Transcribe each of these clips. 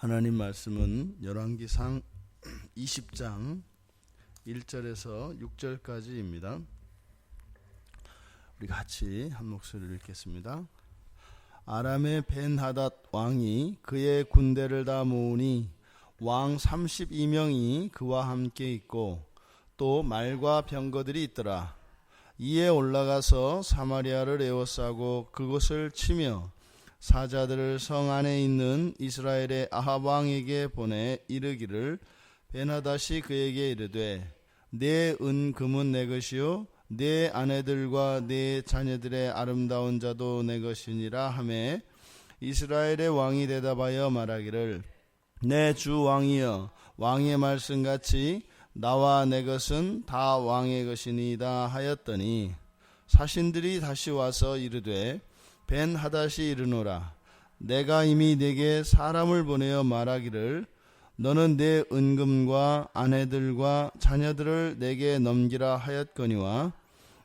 하나님 말씀은 열왕기상 20장 1절에서 6절까지입니다. 우리 같이 한 목소리를 읽겠습니다. 아람의 벤하닷 왕이 그의 군대를 다 모으니 왕 32명이 그와 함께 있고 또 말과 병거들이 있더라. 이에 올라가서 사마리아를 에워싸고 그곳을 치며 사자들을 성 안에 있는 이스라엘의 아합 왕에게 보내 이르기를 벤하닷이 그에게 이르되 내 은금은 내 것이요 내 아내들과 내 자녀들의 아름다운 자도 내 것이니라 하매 이스라엘의 왕이 대답하여 말하기를 내 주 왕이여 왕의 말씀같이 나와 내 것은 다 왕의 것이니이다 하였더니 사신들이 다시 와서 이르되 벤하닷이 이르노라 내가 이미 네게 사람을 보내어 말하기를 너는 내 은금과 아내들과 자녀들을 내게 넘기라 하였거니와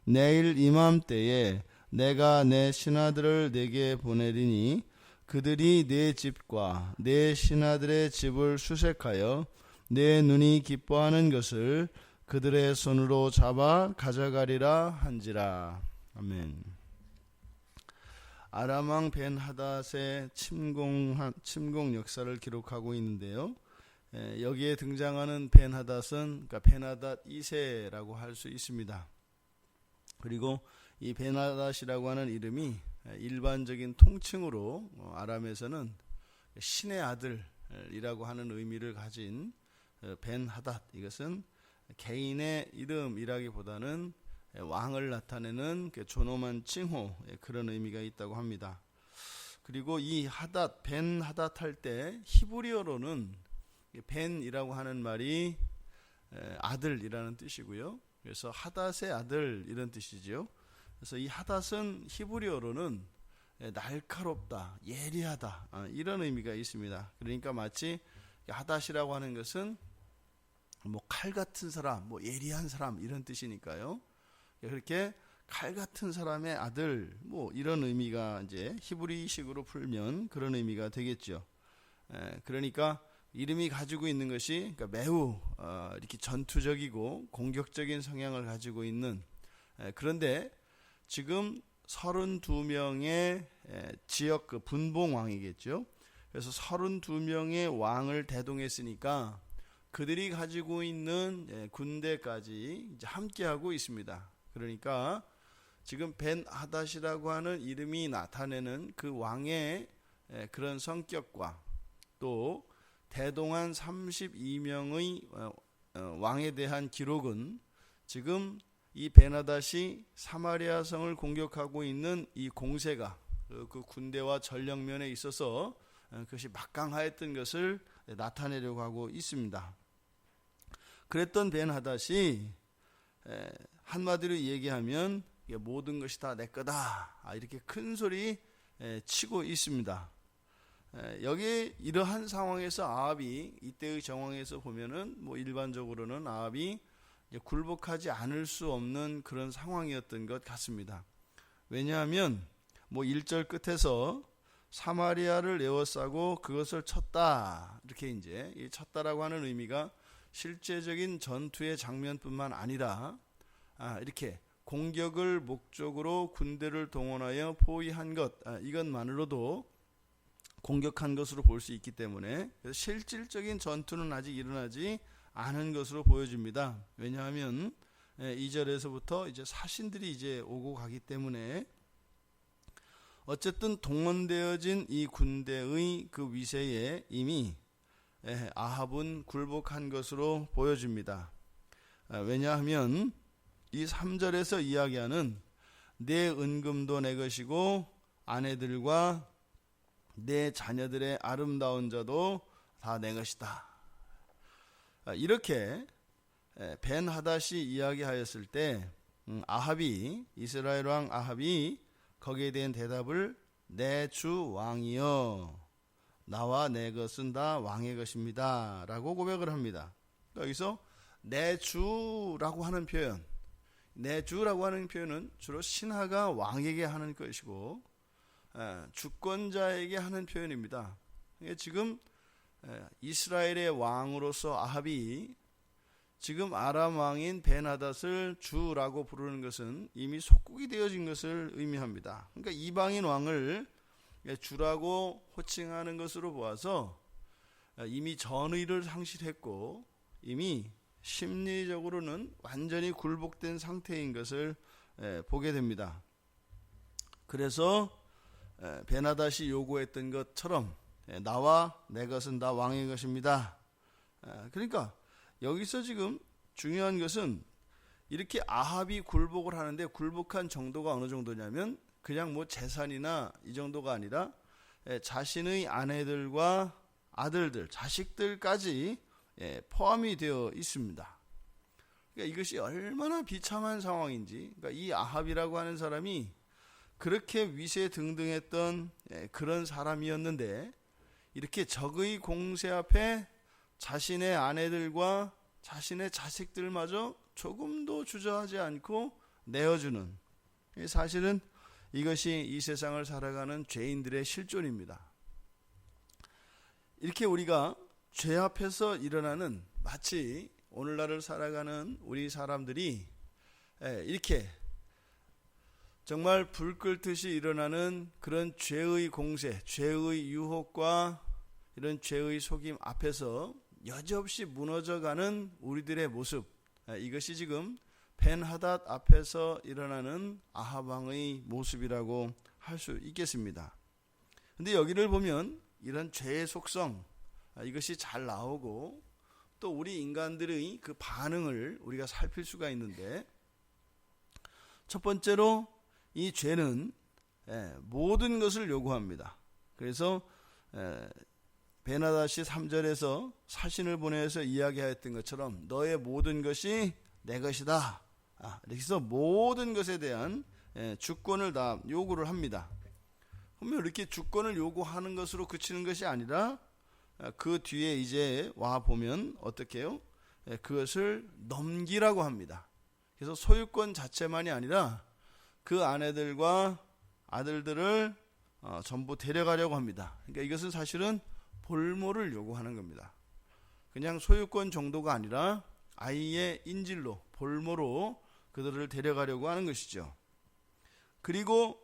내일 이맘때에 내가 내 신하들을 내게 보내리니 그들이 내 집과 내 신하들의 집을 수색하여 내 눈이 기뻐하는 것을 그들의 손으로 잡아 가져가리라 한지라. 아멘. 아람 왕 벤하닷의 침공 역사를 기록하고 있는데요. 여기에 등장하는 벤하닷은 그러니까 벤하닷 2세라고 할 수 있습니다. 그리고 이 벤하닷이라고 하는 이름이 일반적인 통칭으로 아람에서는 신의 아들이라고 하는 의미를 가진 벤하닷, 이것은 개인의 이름이라기보다는 왕을 나타내는 존엄한 칭호, 그런 의미가 있다고 합니다. 그리고 이 하닷, 벤하닷 할 때 히브리어로는 벤이라고 하는 말이 아들이라는 뜻이고요. 그래서 하닷의 아들 이런 뜻이지요. 그래서 이 하닷은 히브리어로는 날카롭다, 예리하다, 이런 의미가 있습니다. 그러니까 마치 하닷이라고 하는 것은 뭐 칼 같은 사람, 뭐 예리한 사람 이런 뜻이니까요. 그렇게 칼 같은 사람의 아들, 뭐 이런 의미가 이제 히브리식으로 풀면 그런 의미가 되겠죠. 그러니까 이름이 가지고 있는 것이 그러니까 매우 이렇게 전투적이고 공격적인 성향을 가지고 있는, 그런데 지금 32명의 지역 분봉 왕이겠죠. 그래서 32명의 왕을 대동했으니까 그들이 가지고 있는 군대까지 이제 함께하고 있습니다. 그러니까 지금 벤하닷이라고 하는 이름이 나타내는 그 왕의 그런 성격과 또 대동한 32명의 왕에 대한 기록은 지금 이 벤하닷이 사마리아 성을 공격하고 있는 이 공세가 그 군대와 전력면에 있어서 그것이 막강하였던 것을 나타내려고 하고 있습니다. 그랬던 벤하닷이 한마디로 얘기하면 모든 것이 다 내 거다, 이렇게 큰 소리 치고 있습니다. 여기 이러한 상황에서 아합이, 이때의 정황에서 보면은 뭐 일반적으로는 아합이 굴복하지 않을 수 없는 그런 상황이었던 것 같습니다. 왜냐하면 뭐 1절 끝에서 사마리아를 에워싸고 그것을 쳤다, 이렇게 이제 이 쳤다라고 하는 의미가 실제적인 전투의 장면뿐만 아니라 이렇게 공격을 목적으로 군대를 동원하여 포위한 것, 이것만으로도 공격한 것으로 볼 수 있기 때문에 실질적인 전투는 아직 일어나지 않은 것으로 보여집니다. 왜냐하면 2절에서부터 이제 사신들이 이제 오고 가기 때문에 어쨌든 동원되어진 이 군대의 그 위세에 이미 아합은 굴복한 것으로 보여집니다. 왜냐하면 이 3절에서 이야기하는 내 은금도 내 것이고 아내들과 내 자녀들의 아름다운 자도 다 내 것이다, 이렇게 벤하닷이 이야기하였을 때 아합이, 이스라엘 왕 아합이 거기에 대한 대답을 내 주 왕이여 나와 내 것은 다 왕의 것입니다 라고 고백을 합니다. 여기서 내 주라고 하는 표현, 내 주라고 하는 표현은 주로 신하가 왕에게 하는 것이고 주권자에게 하는 표현입니다. 지금 이스라엘의 왕으로서 아합이 지금 아람 왕인 벤하닷을 주라고 부르는 것은 이미 속국이 되어진 것을 의미합니다. 그러니까 이방인 왕을 주라고 호칭하는 것으로 보아서 이미 전의를 상실했고 이미 심리적으로는 완전히 굴복된 상태인 것을 보게 됩니다. 그래서 벤하닷이 요구했던 것처럼 나와 내 것은 다 왕의 것입니다. 그러니까 여기서 지금 중요한 것은 이렇게 아합이 굴복을 하는데 굴복한 정도가 어느 정도냐면 그냥 뭐 재산이나 이 정도가 아니라 자신의 아내들과 아들들, 자식들까지 포함이 되어 있습니다. 그러니까 이것이 얼마나 비참한 상황인지, 그러니까 이 아합이라고 하는 사람이 그렇게 위세등등했던 그런 사람이었는데 이렇게 적의 공세 앞에 자신의 아내들과 자신의 자식들마저 조금도 주저하지 않고 내어주는, 사실은 이것이 이 세상을 살아가는 죄인들의 실존입니다. 이렇게 우리가 죄 앞에서 일어나는, 마치 오늘날을 살아가는 우리 사람들이 이렇게 정말 불 끓듯이 일어나는 그런 죄의 공세, 죄의 유혹과 이런 죄의 속임 앞에서 여지없이 무너져가는 우리들의 모습, 이것이 지금 벤하닷 앞에서 일어나는 아합 왕의 모습이라고 할 수 있겠습니다. 근데 여기를 보면 이런 죄의 속성, 이것이 잘 나오고 또 우리 인간들의 그 반응을 우리가 살필 수가 있는데, 첫 번째로 이 죄는 모든 것을 요구합니다. 그래서 벤하닷이 3절에서 사신을 보내서 이야기하였던 것처럼 너의 모든 것이 내 것이다. 이렇게 해서 모든 것에 대한 주권을 다 요구를 합니다. 그러면 이렇게 주권을 요구하는 것으로 그치는 것이 아니라 그 뒤에 이제 와 보면 어떻게 해요? 그것을 넘기라고 합니다. 그래서 소유권 자체만이 아니라 그 아내들과 아들들을 전부 데려가려고 합니다. 그러니까 이것은 사실은 볼모를 요구하는 겁니다. 그냥 소유권 정도가 아니라 아이의 인질로, 볼모로 그들을 데려가려고 하는 것이죠. 그리고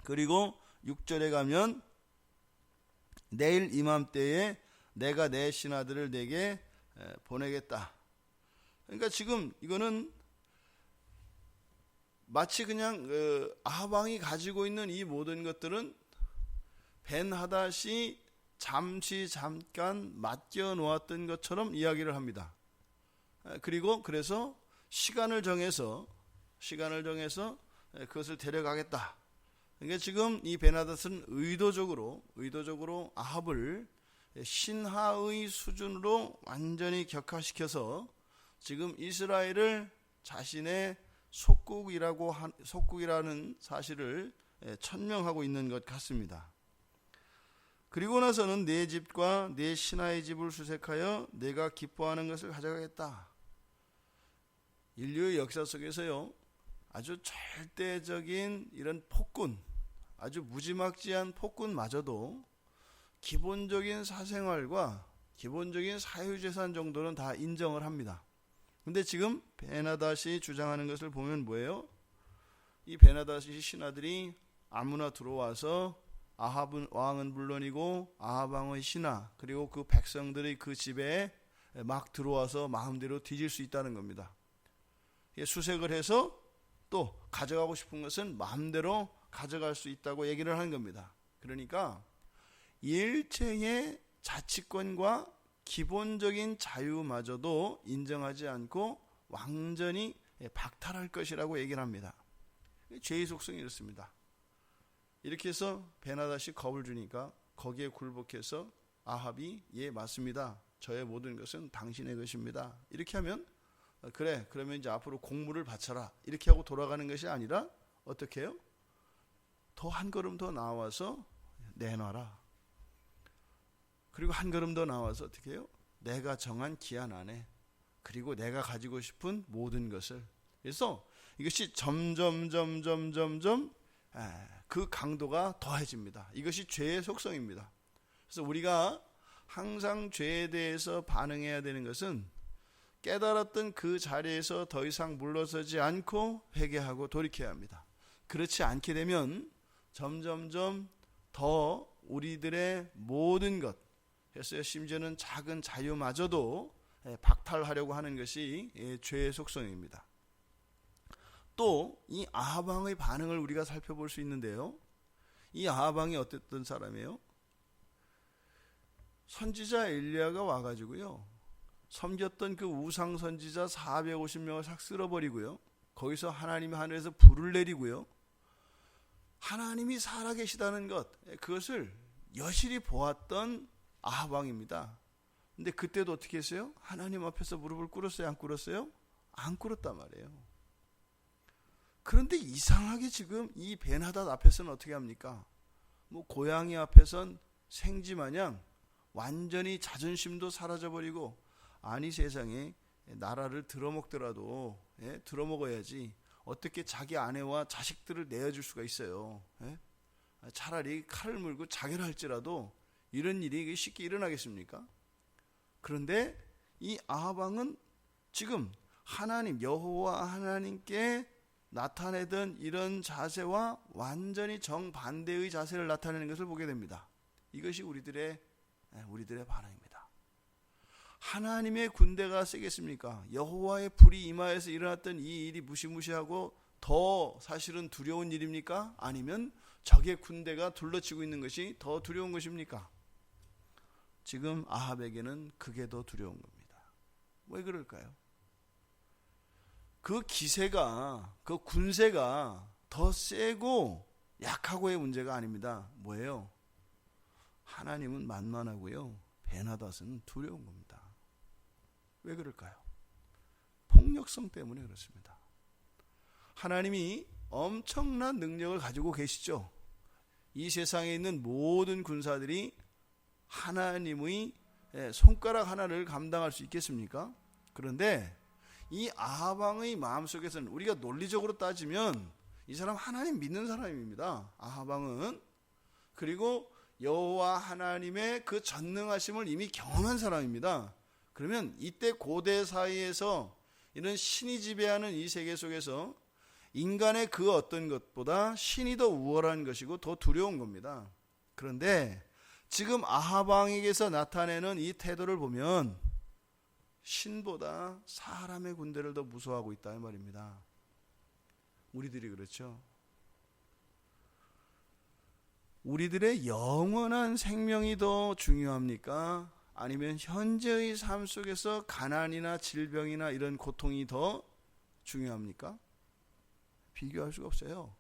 6절에 가면 내일 이맘때에 내가 내 신하들을 내게 보내겠다. 그러니까 지금 이거는 마치 그냥 아합 왕이 가지고 있는 이 모든 것들은 벤하닷이 잠깐 맡겨 놓았던 것처럼 이야기를 합니다. 그리고 그래서 시간을 정해서 그것을 데려가겠다. 그러니까 지금 이 벤하닷은 의도적으로 아합을 신하의 수준으로 완전히 격화시켜서 지금 이스라엘을 자신의 속국이라는 사실을 천명하고 있는 것 같습니다. 그리고 나서는 내 집과 내 신하의 집을 수색하여 내가 기뻐하는 것을 가져가겠다. 인류의 역사 속에서요, 아주 절대적인 이런 폭군, 아주 무지막지한 폭군마저도 기본적인 사생활과 기본적인 사유재산 정도는 다 인정을 합니다. 근데 지금 벤하닷이 주장하는 것을 보면 뭐예요? 이 벤하닷의 신하들이 아무나 들어와서 아합 왕은 물론이고 아합 왕의 신하, 그리고 그 백성들의 그 집에 막 들어와서 마음대로 뒤질 수 있다는 겁니다. 수색을 해서 또 가져가고 싶은 것은 마음대로 가져갈 수 있다고 얘기를 하는 겁니다. 그러니까 일체의 자치권과 기본적인 자유마저도 인정하지 않고 완전히 박탈할 것이라고 얘기를 합니다. 죄의 속성이 이렇습니다. 이렇게 해서 벤하닷이 겁을 주니까 거기에 굴복해서 아합이 예 맞습니다. 저의 모든 것은 당신의 것입니다. 이렇게 하면 그래 그러면 이제 앞으로 공물을 바쳐라 이렇게 하고 돌아가는 것이 아니라 어떻게 해요? 더 한 걸음 더 나와서 내놔라. 그리고 한 걸음 더 나와서 어떻게 해요? 내가 정한 기한 안에 그리고 내가 가지고 싶은 모든 것을. 그래서 이것이 점점 그 강도가 더해집니다. 이것이 죄의 속성입니다. 그래서 우리가 항상 죄에 대해서 반응해야 되는 것은 깨달았던 그 자리에서 더 이상 물러서지 않고 회개하고 돌이켜야 합니다. 그렇지 않게 되면 점점점 더 우리들의 모든 것, 그래서 심지어는 작은 자유마저도 박탈하려고 하는 것이 죄의 속성입니다. 또 이 아합 왕의 반응을 우리가 살펴볼 수 있는데요. 이 아합 왕이 어땠던 사람이에요? 선지자 엘리야가 와가지고요, 섬겼던 그 우상 선지자 450명을 싹 쓸어버리고요, 거기서 하나님이 하늘에서 불을 내리고요, 하나님이 살아계시다는 것, 그것을 여실히 보았던 아합 왕입니다. 근데 그때도 어떻게 했어요? 하나님 앞에서 무릎을 꿇었어요? 안 꿇었어요? 안 꿇었단 말이에요. 그런데 이상하게 지금 이 벤하닷 앞에서는 어떻게 합니까? 뭐 고양이 앞에선 생쥐마냥 완전히 자존심도 사라져버리고, 아니 세상에 나라를 들어먹더라도 들어먹어야지 어떻게 자기 아내와 자식들을 내어줄 수가 있어요. 차라리 칼을 물고 자결 할지라도 이런 일이 쉽게 일어나겠습니까? 그런데 이 아합 왕은 지금 하나님 여호와 하나님께 나타내던 이런 자세와 완전히 정반대의 자세를 나타내는 것을 보게 됩니다. 이것이 우리들의 반응입니다. 하나님의 군대가 세겠습니까? 여호와의 불이 임하여서 일어났던 이 일이 무시무시하고 더 사실은 두려운 일입니까? 아니면 적의 군대가 둘러치고 있는 것이 더 두려운 것입니까? 지금 아합에게는 그게 더 두려운 겁니다. 왜 그럴까요? 그 기세가, 그 군세가 더 세고 약하고의 문제가 아닙니다. 뭐예요? 하나님은 만만하고요, 벤하닷은 두려운 겁니다. 왜 그럴까요? 폭력성 때문에 그렇습니다. 하나님이 엄청난 능력을 가지고 계시죠. 이 세상에 있는 모든 군사들이 하나님의 손가락 하나를 감당할 수 있겠습니까? 그런데 이 아합 왕의 마음속에서는 우리가 논리적으로 따지면 이 사람 하나님 믿는 사람입니다. 아합 왕은. 그리고 여호와 하나님의 그 전능하심을 이미 경험한 사람입니다. 그러면 이때 고대 사이에서 이런 신이 지배하는 이 세계 속에서 인간의 그 어떤 것보다 신이 더 우월한 것이고 더 두려운 겁니다. 그런데 지금 아합 왕에게서 나타내는 이 태도를 보면 신보다 사람의 군대를 더 무서워하고 있다 이 말입니다. 우리들이 그렇죠. 우리들의 영원한 생명이 더 중요합니까? 아니면 현재의 삶 속에서 가난이나 질병이나 이런 고통이 더 중요합니까? 비교할 수가 없어요.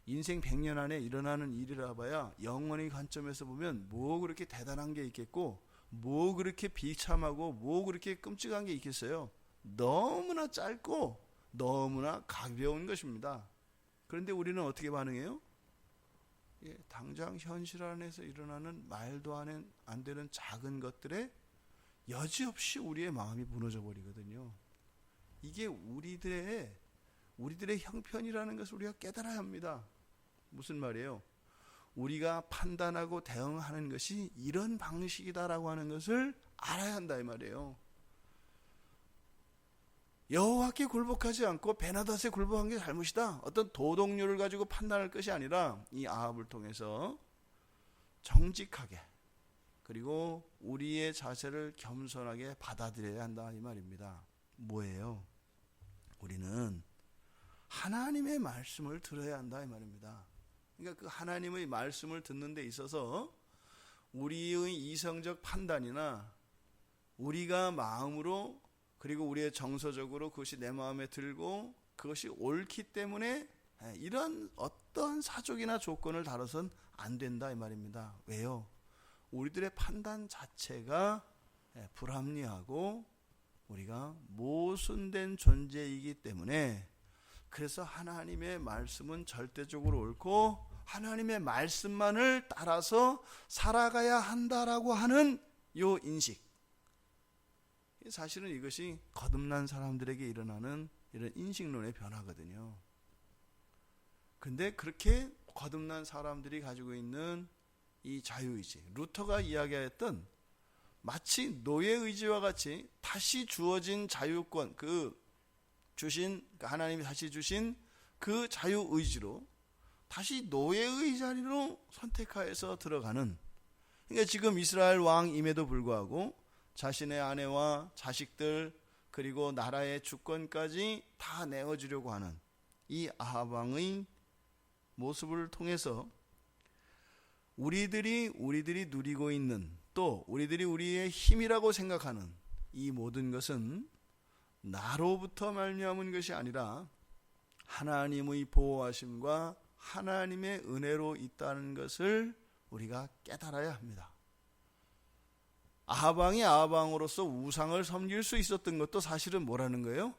인생 100년 안에 일어나는 일이라 봐야 영원의 관점에서 보면 뭐 그렇게 대단한 게 있겠고, 뭐 그렇게 비참하고 뭐 그렇게 끔찍한 게 있겠어요. 너무나 짧고 너무나 가벼운 것입니다. 그런데 우리는 어떻게 반응해요? 당장 현실 안에서 일어나는 말도 안 되는 작은 것들에 여지없이 우리의 마음이 무너져 버리거든요. 이게 우리들의 형편이라는 것을 우리가 깨달아야 합니다. 무슨 말이에요? 우리가 판단하고 대응하는 것이 이런 방식이다라고 하는 것을 알아야 한다 이 말이에요. 여호와께 굴복하지 않고 벤하닷에 굴복한 게 잘못이다, 어떤 도덕률을 가지고 판단할 것이 아니라 이 아합을 통해서 정직하게, 그리고 우리의 자세를 겸손하게 받아들여야 한다 이 말입니다. 뭐예요? 우리는 하나님의 말씀을 들어야 한다 이 말입니다. 그러니까 그 하나님의 말씀을 듣는 데 있어서 우리의 이성적 판단이나 우리가 마음으로, 그리고 우리의 정서적으로 그것이 내 마음에 들고 그것이 옳기 때문에 이런 어떠한 사족이나 조건을 다뤄선 안 된다 이 말입니다. 왜요? 우리들의 판단 자체가 불합리하고 우리가 모순된 존재이기 때문에, 그래서 하나님의 말씀은 절대적으로 옳고 하나님의 말씀만을 따라서 살아가야 한다라고 하는 요 인식, 사실은 이것이 거듭난 사람들에게 일어나는 이런 인식론의 변화거든요. 근데 그렇게 거듭난 사람들이 가지고 있는 이 자유의지, 루터가 이야기했던 마치 노예의지와 같이 다시 주어진 자유권, 하나님이 다시 주신 그 자유의지로 다시 노예의 자리로 선택하여서 들어가는, 그러니까 지금 이스라엘 왕임에도 불구하고 자신의 아내와 자식들 그리고 나라의 주권까지 다 내어주려고 하는 이 아합 왕의 모습을 통해서 우리들이 누리고 있는, 또 우리들이 우리의 힘이라고 생각하는 이 모든 것은 나로부터 말미암은 것이 아니라 하나님의 보호하심과 하나님의 은혜로 있다는 것을 우리가 깨달아야 합니다. 아합 왕이 아합 왕으로서 우상을 섬길 수 있었던 것도 사실은 뭐라는 거예요?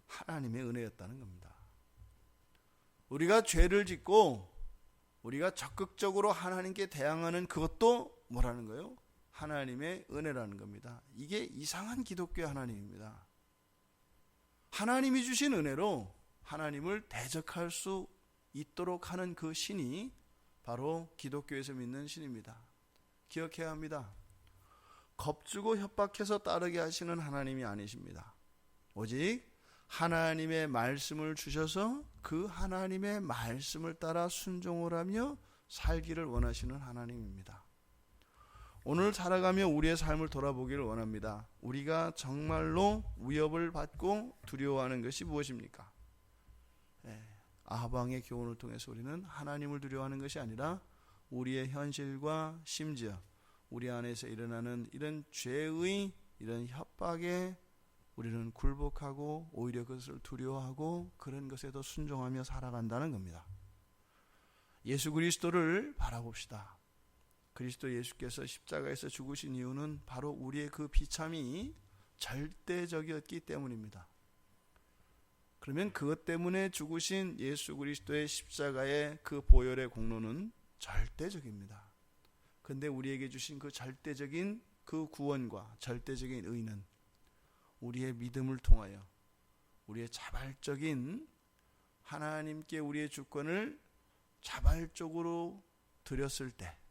하나님의 은혜였다는 겁니다. 우리가 죄를 짓고 우리가 적극적으로 하나님께 대항하는 그것도 뭐라는 거예요? 하나님의 은혜라는 겁니다. 이게 이상한 기독교의 하나님입니다. 하나님이 주신 은혜로 하나님을 대적할 수 있도록 하는 그 신이 바로 기독교에서 믿는 신입니다. 기억해야 합니다. 겁주고 협박해서 따르게 하시는 하나님이 아니십니다. 오직 하나님의 말씀을 주셔서 그 하나님의 말씀을 따라 순종을 하며 살기를 원하시는 하나님입니다. 오늘 살아가며 우리의 삶을 돌아보기를 원합니다. 우리가 정말로 위협을 받고 두려워하는 것이 무엇입니까? 아합 왕의 교훈을 통해서 우리는 하나님을 두려워하는 것이 아니라 우리의 현실과 심지어 우리 안에서 일어나는 이런 죄의 이런 협박에 우리는 굴복하고 오히려 그것을 두려워하고 그런 것에도 순종하며 살아간다는 겁니다. 예수 그리스도를 바라봅시다. 그리스도 예수께서 십자가에서 죽으신 이유는 바로 우리의 그 비참이 절대적이었기 때문입니다. 그러면 그것 때문에 죽으신 예수 그리스도의 십자가의 그 보혈의 공로는 절대적입니다. 그런데 우리에게 주신 그 절대적인 그 구원과 절대적인 의는 우리의 믿음을 통하여 우리의 자발적인 하나님께 우리의 주권을 자발적으로 드렸을 때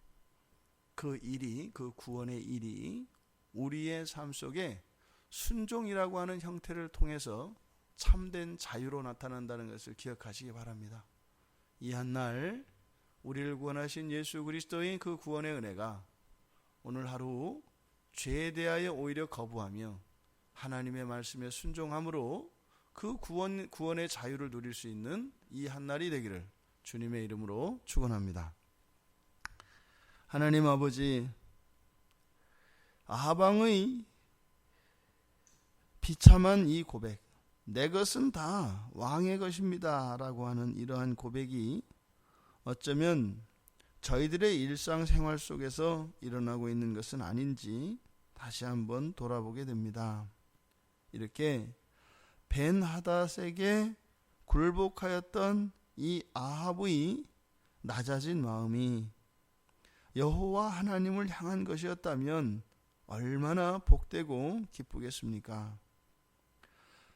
그 일이, 그 구원의 일이 우리의 삶 속에 순종이라고 하는 형태를 통해서 참된 자유로 나타난다는 것을 기억하시기 바랍니다. 이 한날 우리를 구원하신 예수 그리스도의 그 구원의 은혜가 오늘 하루 죄에 대하여 오히려 거부하며 하나님의 말씀에 순종함으로 그 구원의 자유를 누릴 수 있는 이 한날이 되기를 주님의 이름으로 축원합니다. 하나님 아버지, 아합 왕의 비참한 이 고백, 내 것은 다 왕의 것입니다 라고 하는 이러한 고백이 어쩌면 저희들의 일상생활 속에서 일어나고 있는 것은 아닌지 다시 한번 돌아보게 됩니다. 이렇게 벤하닷에게 굴복하였던 이 아합의 낮아진 마음이 여호와 하나님을 향한 것이었다면 얼마나 복되고 기쁘겠습니까?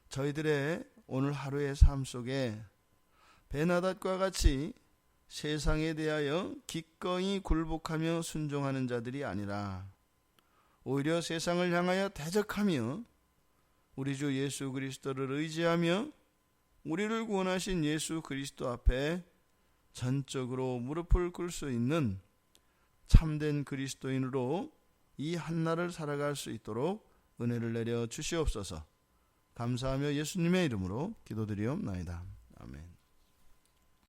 저희들의 오늘 하루의 삶 속에 벤하닷과 같이 세상에 대하여 기꺼이 굴복하며 순종하는 자들이 아니라 오히려 세상을 향하여 대적하며 우리 주 예수 그리스도를 의지하며 우리를 구원하신 예수 그리스도 앞에 전적으로 무릎을 꿇을 수 있는 참된 그리스도인으로 이 한날을 살아갈 수 있도록 은혜를 내려 주시옵소서. 감사하며 예수님의 이름으로 기도드리옵나이다. 아멘.